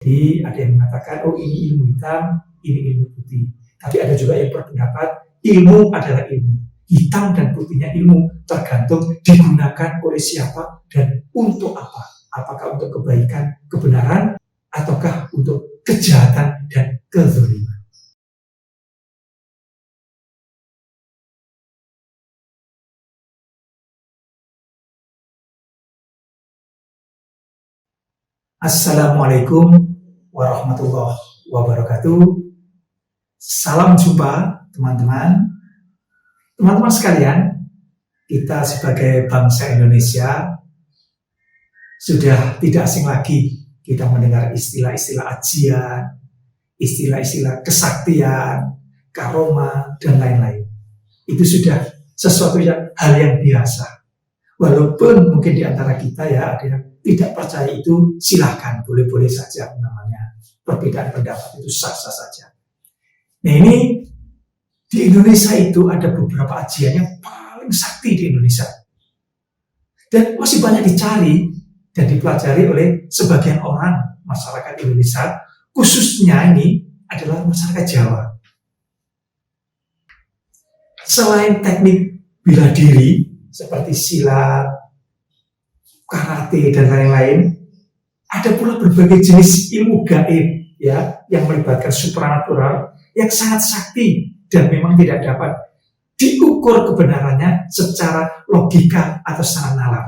Jadi ada yang mengatakan, oh ini ilmu hitam, ini ilmu putih. Tapi ada juga yang berpendapat, ilmu adalah ilmu. Hitam dan putihnya ilmu tergantung digunakan oleh siapa dan untuk apa. Apakah untuk kebaikan, kebenaran, ataukah untuk kejahatan dan kezaliman. Assalamualaikum warahmatullahi wabarakatuh. Salam jumpa teman-teman. Teman-teman sekalian, kita sebagai bangsa Indonesia sudah tidak asing lagi kita mendengar istilah-istilah ajian, istilah-istilah kesaktian, karoma, dan lain-lain. Itu sudah sesuatu hal yang biasa. Walaupun mungkin di antara kita ya ada yang tidak percaya itu, silahkan, boleh-boleh saja namanya. Perbedaan pendapat itu sah-sah saja. Nah ini di Indonesia itu ada beberapa ajian yang paling sakti di Indonesia. Dan masih banyak dicari dan dipelajari oleh sebagian orang masyarakat Indonesia, khususnya ini adalah masyarakat Jawa. Selain teknik bela diri seperti silat, karate, dan lain-lain, ada pula berbagai jenis ilmu gaib ya, yang melibatkan supranatural yang sangat sakti dan memang tidak dapat diukur kebenarannya secara logika atau secara nalar.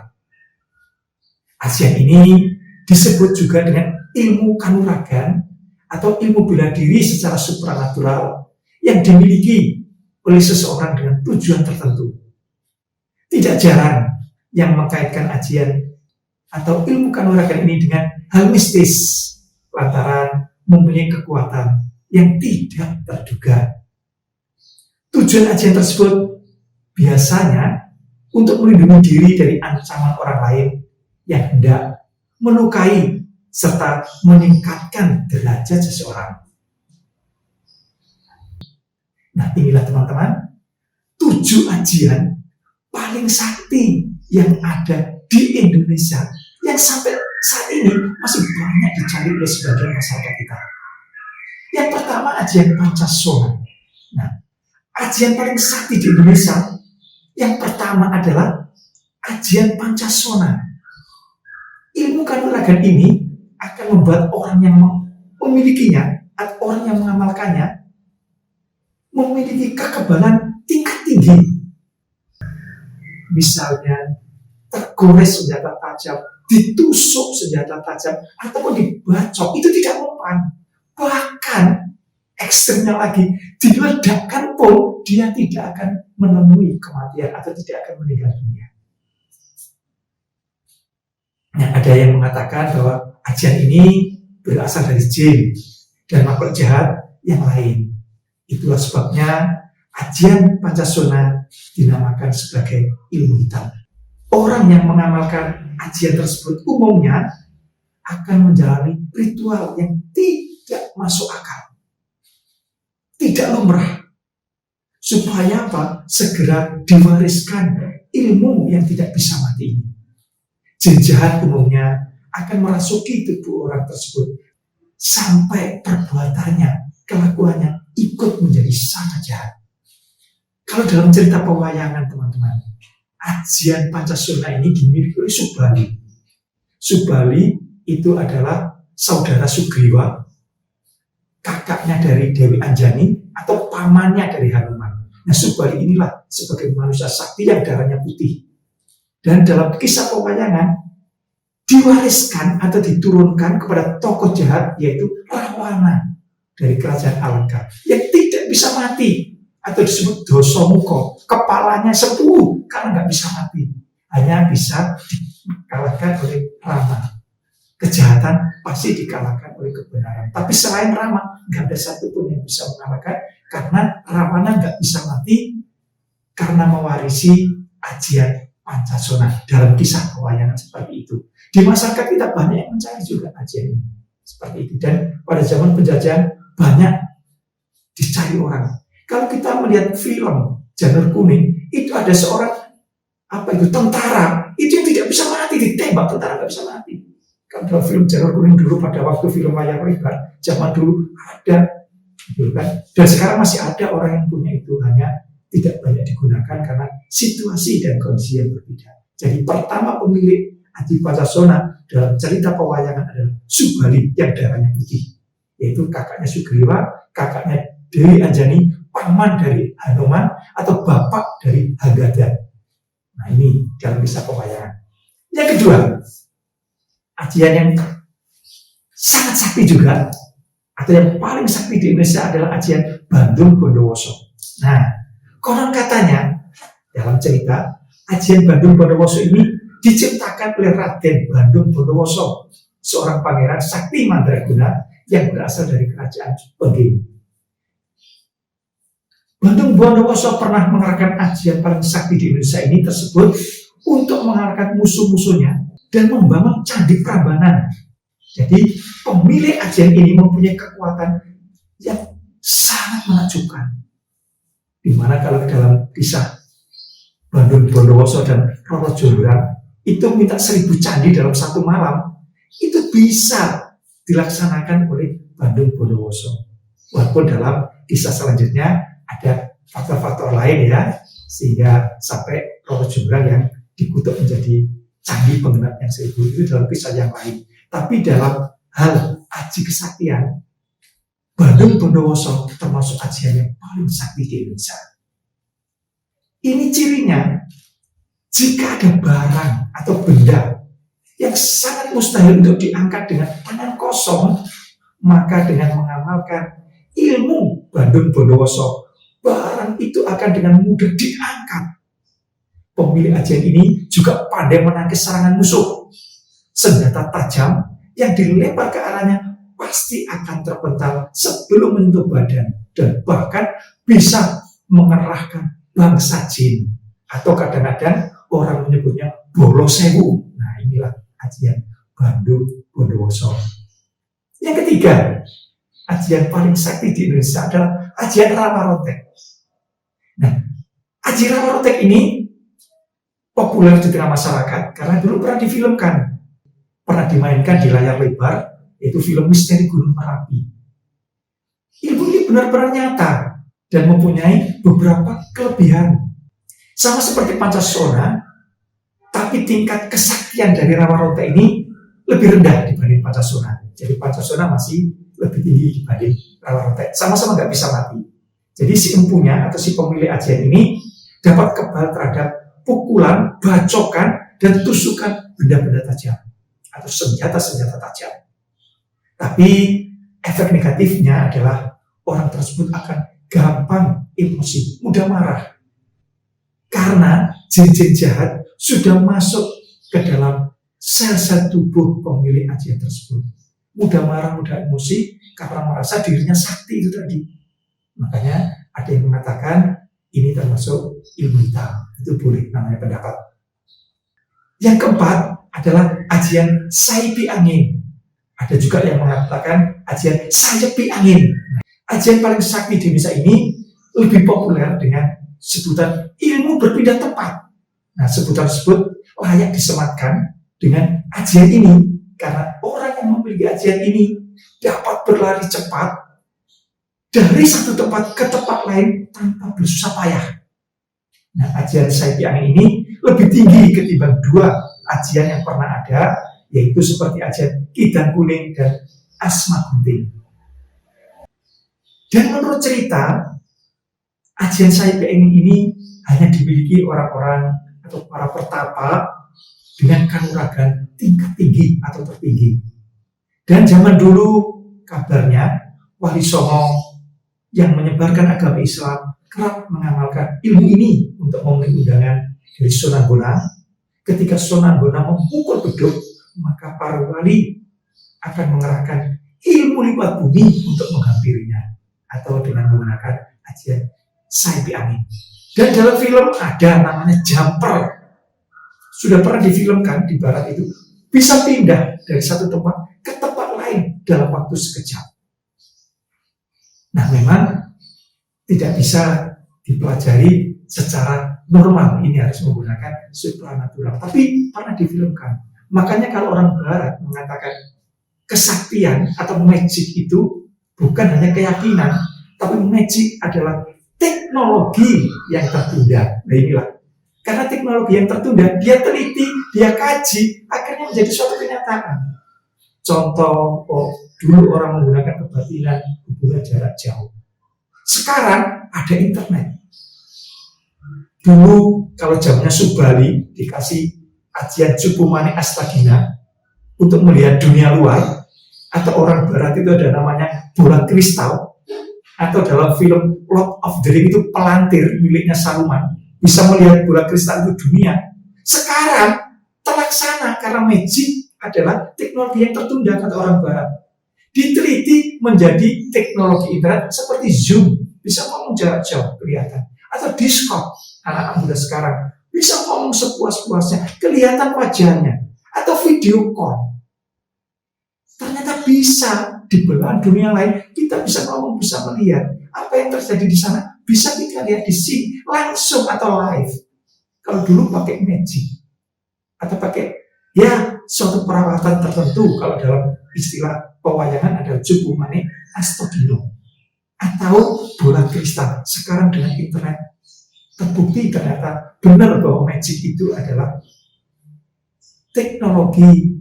Ajian ini disebut juga dengan ilmu kanuragan atau ilmu bela diri secara supranatural yang dimiliki oleh seseorang dengan tujuan tertentu. Tidak jarang yang mengkaitkan ajian atau ilmu kanuragan ini dengan hal mistis lantaran mempunyai kekuatan yang tidak terduga. Tujuan ajian tersebut biasanya untuk melindungi diri dari ancaman orang lain yang hendak melukai serta meningkatkan derajat seseorang. Nah inilah teman-teman 7 ajian paling sakti yang ada di Indonesia yang sampai saat ini masih banyak dicari oleh sebagian masyarakat kita. Yang pertama ajian Pancasona. Nah, ajian paling sakti di Indonesia yang pertama adalah ajian Pancasona. Ilmu kanuragan ini akan membuat orang yang memilikinya atau orang yang mengamalkannya memiliki kekebalan tingkat tinggi. Misalnya tergores senjata tajam, ditusuk senjata tajam, ataupun dibacok, itu tidak mempan. Bahkan ekstrimnya lagi, diledakkan pun dia tidak akan menemui kematian atau tidak akan meninggal dunia. Nah, ada yang mengatakan bahwa ajian ini berasal dari jin dan makhluk jahat yang lain. Itulah sebabnya ajian Pancasona dinamakan sebagai ilmu hitam. Orang yang mengamalkan ajian tersebut umumnya akan menjalani ritual yang tidak masuk akal, tidak lumrah, supaya apa? Segera diwariskan ilmu yang tidak bisa mati ini. Jin jahat umumnya akan merasuki tubuh orang tersebut sampai perbuatannya, kelakuannya ikut menjadi sangat jahat. Kalau dalam cerita pewayangan teman-teman, ajian Pancasona ini dimiliki oleh Subali. Subali itu adalah saudara Sugriwa, kakaknya dari Dewi Anjani atau pamannya dari Hanuman. Nah Subali inilah sebagai manusia sakti yang darahnya putih. Dan dalam kisah pewayangan diwariskan atau diturunkan kepada tokoh jahat yaitu Rawana dari kerajaan Alengka yang tidak bisa mati atau disebut Dosomuko, kepalanya 10 karena nggak bisa mati, hanya bisa dikalahkan oleh Rama. Kejahatan pasti dikalahkan oleh kebenaran. Tapi selain Rama nggak ada satupun yang bisa mengalahkan karena Rawana nggak bisa mati karena mewarisi ajian Pancasona dalam kisah pewayangan seperti itu. Di masyarakat kita banyak yang mencari juga ajian ini seperti itu, dan pada zaman penjajahan banyak dicari orang. Kalau kita melihat film Janur Kuning, itu ada seorang tentara, itu yang tidak bisa mati, ditembak tentara nggak bisa mati. Kan dalam film Janur Kuning dulu pada waktu film layar lebar, zaman dulu ada, gitu kan. Dan sekarang masih ada orang yang punya itu, hanya tidak banyak digunakan karena situasi dan kondisi yang berbeda. Jadi pertama pemilik Adi Pancasona dalam cerita pewayangan adalah Subali yang darahnya putih, yaitu kakaknya Sugriwa, kakaknya Dewi Anjani, paman dari Hanuman atau bapak dari Hagada. Nah ini dalam kisah pewayangan. Yang kedua, ajian yang sangat sakti juga, atau yang paling sakti di Indonesia adalah ajian Bandung Bondowoso. Nah, konon katanya dalam cerita ajian Bandung Bondowoso ini diciptakan oleh Raden Bandung Bondowoso, seorang pangeran sakti mandraguna yang berasal dari kerajaan Pengging. Bandung Bondowoso pernah mengerahkan ajian paling sakti di Indonesia ini tersebut untuk mengalahkan musuh-musuhnya dan membangun Candi Prambanan. Jadi pemilik ajian ini mempunyai kekuatan yang sangat menakjubkan. Dimana kalau dalam kisah Bandung Bondowoso dan Roro Jonggrang itu minta 1000 candi dalam satu malam, itu bisa dilaksanakan oleh Bandung Bondowoso. Walaupun dalam kisah selanjutnya ada faktor-faktor lain ya, sehingga sampai Roro Jonggrang yang dikutuk menjadi candi penggenap yang 1000 itu dalam kisah yang lain. Tapi dalam hal aji kesaktian, Bandung Bondowoso termasuk ajian yang paling sakti di Indonesia. Ini cirinya, jika ada barang atau benda yang sangat mustahil untuk diangkat dengan tangan kosong, maka dengan mengamalkan ilmu Bandung Bondowoso, barang itu akan dengan mudah diangkat. Pemilik ajian ini juga pandai menangkis serangan musuh. Senjata tajam yang dilempar ke arahnya pasti akan terpental sebelum menyentuh badan, dan bahkan bisa mengerahkan bangsa jin, atau kadang-kadang orang menyebutnya bolo sewu. Nah inilah ajian Bandung Bondowoso. Yang ketiga, ajian paling sakti di Indonesia adalah ajian Rawarontek. Nah, ajian Rawarontek ini populer di tengah masyarakat karena dulu pernah difilmkan, pernah dimainkan di layar lebar, yaitu film Misteri Gunung Merapi. Ilmu ini benar-benar nyata dan mempunyai beberapa kelebihan. Sama seperti Pancasona, tapi tingkat kesaktian dari Rawarontek ini lebih rendah dibanding Pancasona. Jadi Pancasona masih lebih tinggi dibanding Rawarontek. Sama-sama nggak bisa mati. Jadi si empunya atau si pemilik ajian ini dapat kebal terhadap pukulan, bacokan, dan tusukan benda-benda tajam atau senjata-senjata tajam. Tapi efek negatifnya adalah orang tersebut akan gampang emosi, mudah marah. Karena jin-jin jahat sudah masuk ke dalam sel-sel tubuh pemilik ajian tersebut. Mudah marah, mudah emosi karena merasa dirinya sakti itu tadi. Makanya ada yang mengatakan ini termasuk ilmu hitam. Itu boleh namanya pendapat. Yang keempat adalah ajian Saipi Angin. Ada juga yang mengatakan ajian Sayepi Angin. Ajian paling sakti di Indonesia ini lebih populer dengan sebutan ilmu berpindah tempat. Nah, sebutan tersebut layak disematkan dengan ajian ini karena orang yang memiliki ajian ini dapat berlari cepat dari satu tempat ke tempat lain tanpa bersusah payah. Nah, ajian Saipi Angin ini lebih tinggi ketimbang dua ajian yang pernah ada, yaitu seperti ajian Kidang Kuning dan Asma Gunting. Dan menurut cerita, ajian Saipi Angin ini hanya dimiliki orang-orang atau para pertapa dengan kanuragan tingkat tinggi atau tertinggi. Dan zaman dulu kabarnya Wali Songo yang menyebarkan agama Islam kerap mengamalkan ilmu ini untuk memenuhi undangan dari Sunan Bonang. Ketika Sunan Bonang memukul beduk, maka para wali akan mengerahkan ilmu lipat bumi untuk menghampirinya, atau dengan menggunakan ajian Saipi Angin. Dan dalam film ada namanya jumper, sudah pernah difilmkan di barat itu, bisa pindah dari satu tempat ke tempat lain dalam waktu sekejap. Nah, memang tidak bisa dipelajari secara normal, ini harus menggunakan supranatural, tapi pernah difilmkan. Makanya kalau orang Barat mengatakan kesaktian atau magic itu bukan hanya keyakinan, tapi magic adalah teknologi yang tertunda. Nah inilah, karena teknologi yang tertunda, dia teliti, dia kaji, akhirnya menjadi suatu kenyataan. Contoh, dulu orang menggunakan kebatinan hubungan jarak jauh. Sekarang ada internet. Dulu kalau zamannya Subali dikasih ajian Cupumane Astagina untuk melihat dunia luar, atau orang Barat itu ada namanya bola kristal, atau dalam film Lord of the Ring itu pelantir miliknya Saruman, bisa melihat bola kristal itu dunia. Sekarang terlaksana karena magic adalah teknologi yang tertunda kata orang Barat. Diteliti menjadi teknologi internet seperti Zoom, bisa ngomong jarak jauh kelihatan, atau Discord, anak muda sekarang bisa ngomong sepuas-puasnya, kelihatan wajahnya, atau video call. Ternyata bisa di belahan dunia lain, kita bisa ngomong, bisa melihat apa yang terjadi di sana, bisa kita lihat di sini langsung atau live. Kalau dulu pakai magic atau pakai suatu perawatan tertentu, kalau dalam istilah pewayangan ada Cupumane Astagina atau bola kristal. Sekarang dengan internet terbukti ternyata benar bahwa magic itu adalah teknologi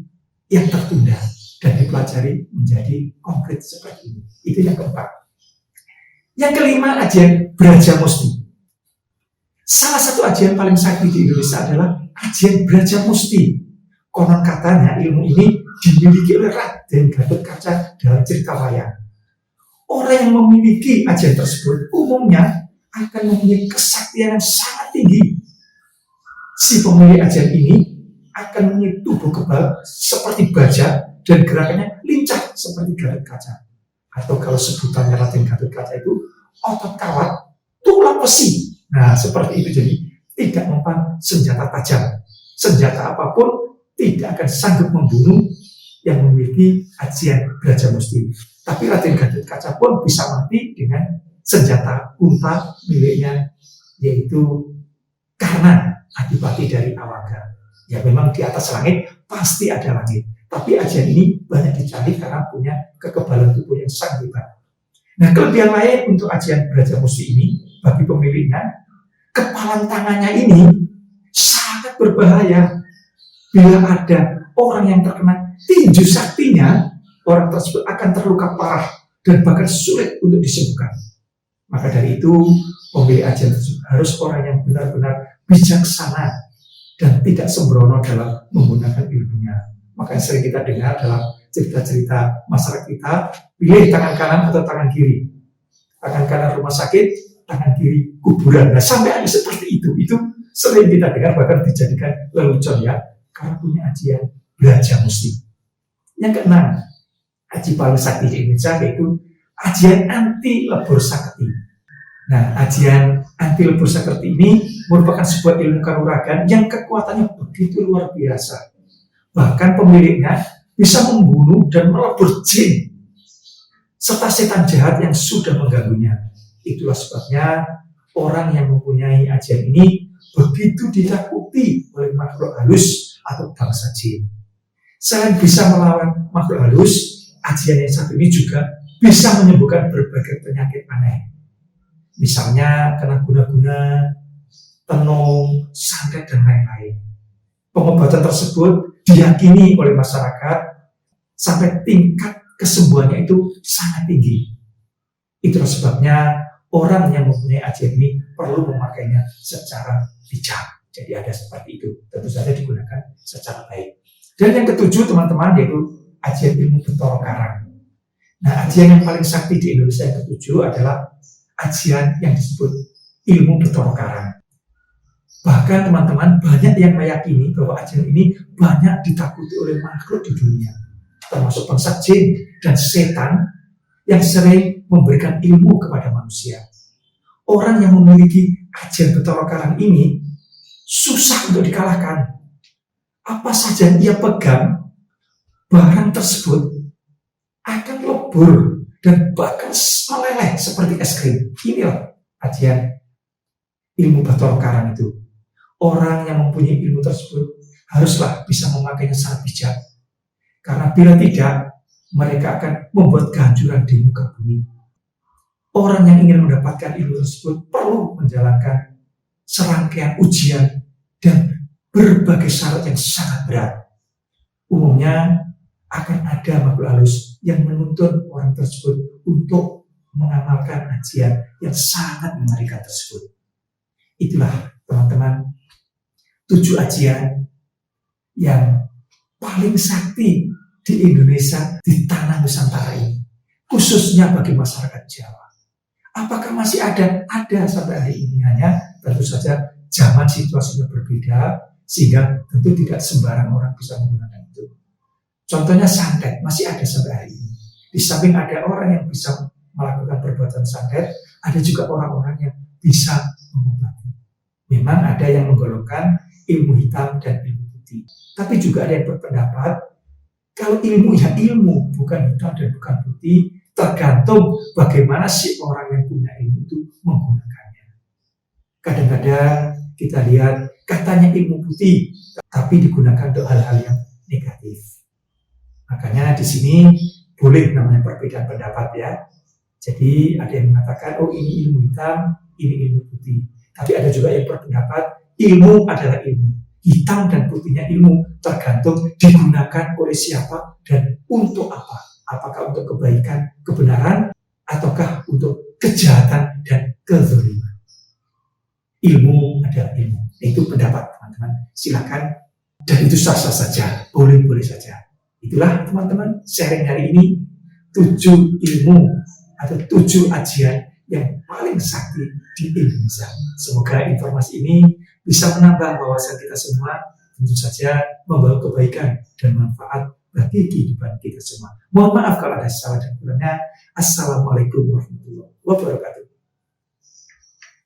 yang tertunda dan dipelajari menjadi konkret seperti ini. Itu yang keempat. Yang kelima, ajian Brajamusti. Salah satu ajian paling sakti di Indonesia adalah ajian Brajamusti. Konon katanya ilmu ini dimiliki oleh Raden Gatotkaca dalam cerita wayang. Orang yang memiliki ajian tersebut umumnya akan mempunyai kesaktian yang sangat tinggi. Si pemilik ajian ini akan mempunyai tubuh kebal seperti baja dan gerakannya lincah seperti Gatotkaca. Atau kalau sebutannya Raden Gatotkaca itu otot kawat, tulang besi. Nah seperti itu, jadi tidak mempan senjata tajam. Senjata apapun tidak akan sanggup membunuh yang memiliki ajian Brajamusti. Tapi Raden Gatotkaca pun bisa mati dengan senjata unta miliknya, yaitu Karna, adipati dari Awaga. Ya memang di atas langit pasti ada langit. Tapi ajian ini banyak dicari karena punya kekebalan tubuh yang sangat hebat. Nah kelebihan lain untuk ajian Brajamusti ini bagi pemiliknya, kepalan tangannya ini sangat berbahaya. Bila ada orang yang terkena tinju saktinya, orang tersebut akan terluka parah dan bahkan sulit untuk disembuhkan. Maka dari itu, pemilik ajian tersebut harus orang yang benar-benar bijaksana dan tidak sembrono dalam menggunakan ilmunya. Makanya sering kita dengar dalam cerita-cerita masyarakat kita, pilih tangan kanan atau tangan kiri. Tangan kanan rumah sakit, tangan kiri kuburan. Nah sampai ada seperti itu sering kita dengar, bahkan dijadikan lelucon ya, karena punya ajian Brajamusti. Yang keenam, aji paling sakti di Indonesia yaitu ajian anti lebur sakti. Nah, ajian anti lebur sakti ini merupakan sebuah ilmu kanuragan yang kekuatannya begitu luar biasa. Bahkan pemiliknya bisa membunuh dan melebur jin serta setan jahat yang sudah mengganggunya. Itulah sebabnya orang yang mempunyai ajian ini begitu ditakuti oleh makhluk halus atau bangsa jin. Selain bisa melawan makhluk halus, ajian yang satu ini juga bisa menyembuhkan berbagai penyakit aneh. Misalnya kena guna-guna, tenung, santet, dan lain-lain. Pengobatan tersebut diyakini oleh masyarakat sampai tingkat kesembuhannya itu sangat tinggi. Itulah sebabnya orang yang mempunyai ajian ini perlu memakainya secara bijak. Jadi ada seperti itu, tentu saja digunakan secara baik. Dan yang ketujuh teman-teman, yaitu ajian ilmu Bathara Karang. Nah ajian yang paling sakti di Indonesia yang ketujuh adalah ajian yang disebut ilmu Bathara Karang. Bahkan teman-teman banyak yang meyakini bahwa ajian ini banyak ditakuti oleh makhluk di dunia, termasuk bangsa jin dan setan yang sering memberikan ilmu kepada manusia. Orang yang memiliki ajian Bathara Karang ini susah untuk dikalahkan. Apa saja yang ia pegang, barang tersebut akan lebur dan bahkan meleleh seperti es krim. Inilah ajian ilmu Bathara Karang itu. Orang yang mempunyai ilmu tersebut haruslah bisa memakainya sangat bijak. Karena bila tidak, mereka akan membuat kehancuran di muka bumi. Orang yang ingin mendapatkan ilmu tersebut perlu menjalankan serangkaian ujian dan berbagai syarat yang sangat berat. Umumnya akan ada makhluk halus yang menuntun orang tersebut untuk mengamalkan ajian yang sangat mengerikan tersebut. Itulah teman-teman 7 ajian yang paling sakti di Indonesia, di tanah Nusantara ini, khususnya bagi masyarakat Jawa. Apakah masih ada? Ada sampai hari ini, hanya tentu saja zaman situasinya berbeda, sehingga tentu tidak sembarang orang bisa menggunakan itu. Contohnya santet, masih ada sampai hari ini. Di samping ada orang yang bisa melakukan perbuatan santet, ada juga orang-orang yang bisa mengobati. Memang ada yang menggolongkan ilmu hitam dan ilmu putih. Tapi juga ada yang berpendapat, kalau ilmu ya ilmu, bukan hitam dan bukan putih, tergantung bagaimana si orang yang punya ilmu itu menggunakannya. Kadang-kadang kita lihat katanya ilmu putih, tapi digunakan untuk hal-hal yang negatif. Makanya di sini boleh namanya perbedaan pendapat ya. Jadi ada yang mengatakan, oh ini ilmu hitam, ini ilmu putih. Tapi ada juga yang berpendapat ilmu adalah ilmu. Hitam dan putihnya ilmu tergantung digunakan oleh siapa dan untuk apa. Apakah untuk kebaikan, kebenaran, ataukah untuk kejahatan dan kezaliman. Ilmu adalah ilmu. Itu pendapat teman-teman. Silakan. Dan itu sah-sah saja. Boleh-boleh saja. Itulah teman-teman sharing hari ini 7 ilmu atau 7 ajian yang paling sakti di Indonesia. Semoga informasi ini bisa menambah wawasan kita semua, tentu saja membawa kebaikan dan manfaat bagi kehidupan kita semua. Mohon maaf kalau ada salah dan kurangnya. Assalamualaikum warahmatullahi wabarakatuh.